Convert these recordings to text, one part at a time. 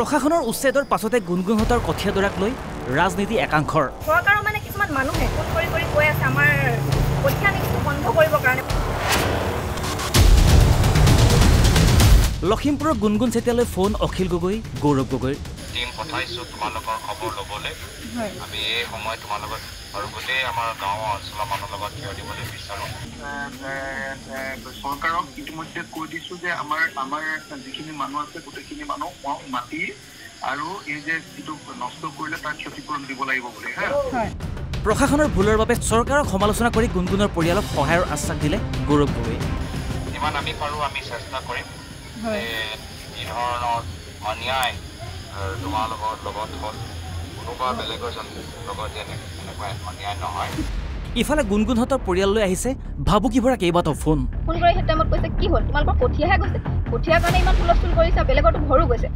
প্ৰশাসনৰ উচ্ছেদৰ পাছতে গুণগুণহঁতৰ কঠিয়াদৰাক লৈ ৰাজনীতি একাংশৰ চৰকাৰৰ মানে কিছুমান মানুহে ফোন কৰি কৈ আছে আমাৰ কঠিয়া নিচটো বন্ধ কৰিবৰ কাৰণে। লখিমপুৰৰ গুণগুণ চেতিয়ালৈ ফোন অখিল গগৈ, গৌৰৱ গগৈৰ। টিম পঠাইছো তোমালোকৰ খবৰ ল'বলৈ। আমি এই সময় তোমালোকৰ আৰু গোটেই আমাৰ গাঁও অঞ্চলৰ মানুহৰ লগত থিয় দিবলৈ বিচাৰোঁ। চৰকাৰক ইতিমধ্যে কৈ দিছো যে আমাৰ যিখিনি মানুহ আছে গোটেইখিনি মানুহ মাতি আৰু এই যে যিটো নষ্ট কৰিলে তাৰ ক্ষতিপূৰণ দিব লাগিব বুলি। প্ৰশাসনৰ ভুলৰ বাবে চৰকাৰক সমালোচনা কৰি গুণগুণৰ পৰিয়ালক সহায়ৰ আশ্বাস দিলে গৌৰৱ গগৈ। যিমান আমি পাৰোঁ আমি চেষ্টা কৰিম যি ধৰণৰ অন্যায় তোমালোকৰ লগত হ'ল কোনোবা বেলেগ এজন লগত যেন এনেকুৱা অন্যায় নহয়। ইফালে গুণগুণহঁতৰ পৰিয়াললৈ আহিছে ভাবুকি ভৰা কেইবাটাও ফোন কৰি সেই টাইমত কৈছে কি হ'ল তোমালোকৰ কঠিয়াহে গৈছে, কঠিয়াৰ কাৰণে ইমান হুলস্থুল কৰিছা, বেলেগতো ঘৰো গৈছে।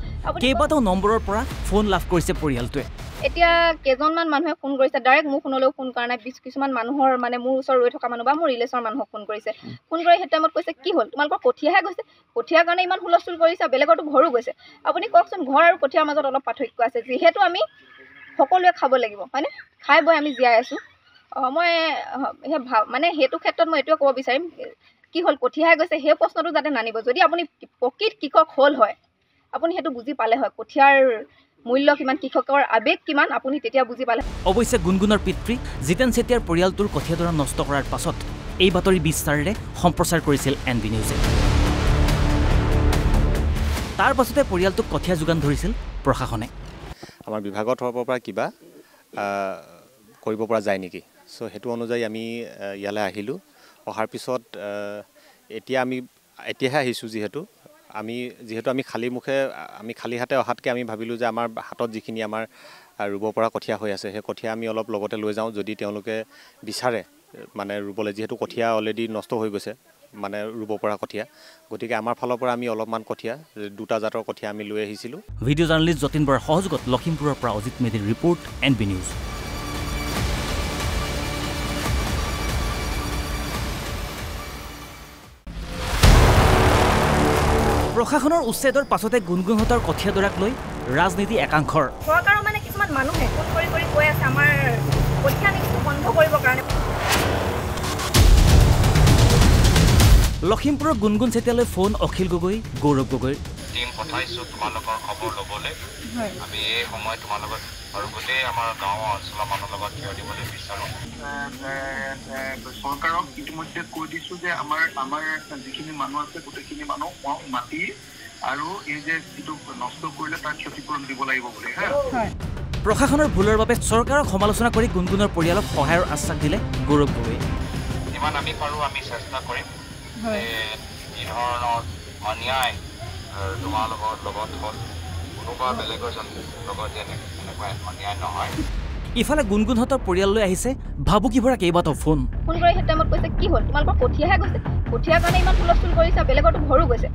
কেইবাটাও নম্বৰৰ পৰা ফোন লাভ কৰিছে পৰিয়ালটোৱে। এতিয়া কেইজনমান মানুহে ফোন কৰিছে, ডাইৰেক্ট মোক ফোনলৈও ফোন কৰা নাই, কিছুমান মানুহৰ মানে মোৰ ওচৰত ৰৈ থকা মানুহ বা মোৰ ৰিলেশ্যনৰ মানুহক ফোন কৰিছে। ফোন কৰি সেই টাইমত কৈছে কি হ'ল তোমালোকৰ কঠিয়াহে গৈছে, কঠিয়াৰ কাৰণে ইমান হুলস্থুল কৰিছা, বেলেগতো ঘৰো গৈছে। আপুনি কওকচোন ঘৰ আৰু কঠিয়াৰ মাজত অলপ পাৰ্থক্য আছে, যিহেতু আমি সকলোৱে খাব লাগিব হয়নে, খাই বৈ আমি জীয়াই আছোঁ। মই মানে সেইটো ক্ষেত্ৰত মই এইটোৱে ক'ব বিচাৰিম কি হ'ল কঠিয়াহে গৈছে সেই প্ৰশ্নটো যাতে নানিব। যদি আপুনি প্ৰকৃত কৃষক হ'ল হয় আপুনি সেইটো বুজি পালে হয়, কঠিয়াৰ মূল্য কিমান, কৃষকৰ আৱেগ কিমান আপুনি তেতিয়া বুজি পালে। অৱশ্যে গুণগুণৰ পিতৃ জিতেন চেতিয়াৰ পৰিয়ালটোৰ কঠিয়াদৰা নষ্ট কৰাৰ পাছত এই বাতৰি বিস্তাৰেৰে সম্প্ৰচাৰ কৰিছিল NB নিউজে। তাৰ পাছতে পৰিয়ালটোক কঠীয়া যোগান ধৰিছিল প্ৰশাসনে। আমাৰ বিভাগৰ তৰফৰ পৰা কিবা কৰিব পৰা যায় নেকি, চ' সেইটো অনুযায়ী আমি ইয়ালৈ আহিলোঁ। অহাৰ পিছত এতিয়াহে আহিছোঁ যিহেতু আমি খালী হাতে অহাতকৈ আমি ভাবিলোঁ যে আমাৰ হাতত যিখিনি আমাৰ ৰুব পৰা কঠীয়া হৈ আছে সেই কঠীয়া আমি অলপ লগতে লৈ যাওঁ, যদি তেওঁলোকে বিচাৰে মানে ৰুবলৈ, যিহেতু কঠীয়া অলৰেডি নষ্ট হৈ গৈছে মানে ৰুব পৰা কঠীয়া, গতিকে আমাৰ ফালৰ পৰা আমি অলপমান কঠীয়া 2টা জাতৰ কঠীয়া আমি লৈ আহিছিলোঁ। ভিডিঅ' জাৰ্নেলিষ্ট যতীন বৰাৰ সহযোগত লখিমপুৰৰ পৰা অজিত মেধিৰ ৰিপৰ্ট NB নিউজ। প্ৰশাসনৰ উচ্ছেদৰ পাছতে গুণগুণহঁতৰ কঠিয়াদৰাক লৈ ৰাজনীতি একাংশৰ চৰকাৰৰ মানে কিছুমান মানুহে ফোন কৰি কৈ আছে আমাৰ কঠীয়া নিচটো বন্ধ কৰিবৰ কাৰণে। লখিমপুৰৰ গুণগুণ চেতিয়ালৈ ফোন অখিল গগৈ, গৌৰৱ গগৈৰ। টিম পঠাইছো তোমালোকৰ খবৰ ল'বলৈ। আমি এই সময় তোমালোকৰ আৰু গোটেই আমাৰ গাঁও অঞ্চলৰ মানুহৰ লগত থিয় দিবলৈ বিচাৰোঁ। চৰকাৰক ইতিমধ্যে কৈ দিছো যে আমাৰ যিখিনি মানুহ আছে গোটেইখিনি মানুহ মাতি আৰু এই যে যিটো নষ্ট কৰিলে তাৰ ক্ষতিপূৰণ দিব লাগিব বুলি। প্ৰশাসনৰ ভুলৰ বাবে চৰকাৰক সমালোচনা কৰি গুণগুণৰ পৰিয়ালক সহায়ৰ আশ্বাস দিলে গৌৰৱ গগৈ। যিমান আমি পাৰোঁ আমি চেষ্টা কৰিম যি ধৰণৰ অন্যায় তোমালোকৰ লগত হ'ল কোনোবা বেলেগ এজন লগত যেন এনেকুৱা অন্যায় নহয়। ইফালে গুণগুণহঁতৰ পৰিয়াললৈ আহিছে ভাবুকি ভৰা কেইবাটাও ফোন কৰি সেই টাইমত কৈছে কি হ'ল তোমালোকৰ কঠিয়াহে গৈছে, কঠিয়াৰ কাৰণে ইমান হুলস্থুল কৰিছা, বেলেগতো ঘৰো গৈছে।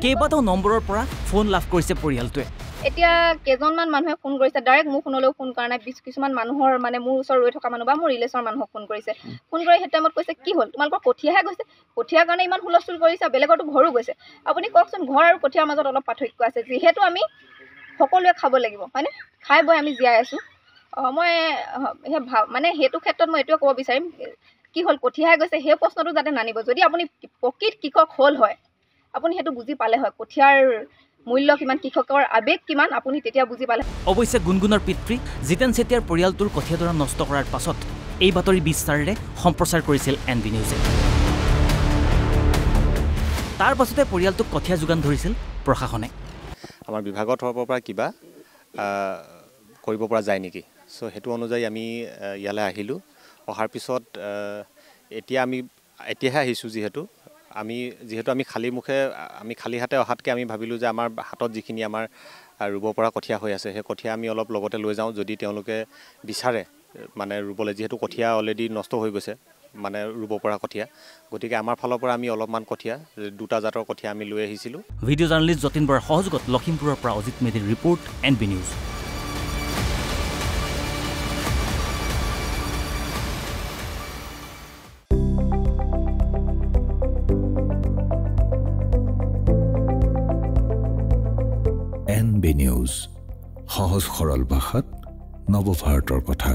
কেইবাটাও নম্বৰৰ পৰা ফোন লাভ কৰিছে পৰিয়ালটোৱে। এতিয়া কেইজনমান মানুহে ফোন কৰিছে, ডাইৰেক্ট মোক ফোনলৈও ফোন কৰা নাই, কিছুমান মানুহৰ মানে মোৰ ওচৰত ৰৈ থকা মানুহ বা মোৰ ৰিলেশ্যনৰ মানুহক ফোন কৰিছে। ফোন কৰি সেই টাইমত কৈছে কি হ'ল তোমালোকৰ কঠিয়াহে গৈছে, কঠিয়াৰ কাৰণে ইমান হুলস্থুল কৰিছা, বেলেগতো ঘৰো গৈছে। আপুনি কওকচোন ঘৰ আৰু কঠিয়াৰ মাজত অলপ পাৰ্থক্য আছে, যিহেতু আমি সকলোৱে খাব লাগিব হয়নে, খাই বৈ আমি জীয়াই আছোঁ। মই মানে সেইটো ক্ষেত্ৰত মই এইটোৱে ক'ব বিচাৰিম কি হ'ল কঠিয়াহে গৈছে সেই প্ৰশ্নটো যাতে নানিব। যদি আপুনি প্ৰকৃত কৃষক হ'ল হয় আপুনি সেইটো বুজি পালে হয়, কঠিয়াৰ মূল্য কিমান, কৃষকৰ আৱেগ কিমান আপুনি তেতিয়া বুজি পালে। অৱশ্যে গুণগুণৰ পিতৃ জিতেন চেতিয়াৰ পৰিয়ালটোৰ কঠিয়াদৰা নষ্ট কৰাৰ পাছত এই বাতৰি বিস্তাৰেৰে সম্প্ৰচাৰ কৰিছিল NB নিউজে। তাৰ পাছতে পৰিয়ালটোক কঠীয়া যোগান ধৰিছিল প্ৰশাসনে। আমাৰ বিভাগৰ তৰফৰ পৰা কিবা কৰিব পৰা যায় নেকি, চ' সেইটো অনুযায়ী আমি ইয়ালৈ আহিলোঁ। অহাৰ পিছত এতিয়াহে আহিছোঁ যিহেতু আমি খালী হাতে অহাতকৈ আমি ভাবিলোঁ যে আমাৰ হাতত যিখিনি আমাৰ ৰুব পৰা কঠীয়া হৈ আছে সেই কঠীয়া আমি অলপ লগতে লৈ যাওঁ, যদি তেওঁলোকে বিচাৰে মানে ৰুবলৈ, যিহেতু কঠীয়া অলৰেডি নষ্ট হৈ গৈছে মানে ৰুব পৰা কঠীয়া, গতিকে আমাৰ ফালৰ পৰা আমি অলপমান কঠীয়া 2টা জাতৰ কঠীয়া আমি লৈ আহিছিলোঁ। ভিডিঅ' জাৰ্নেলিষ্ট যতীন বৰাৰ সহযোগত লখিমপুৰৰ পৰা অজিত মেধিৰ report NB news. NB News. সহজ সৰল ভাষাত নৱভাৰতৰ কথা।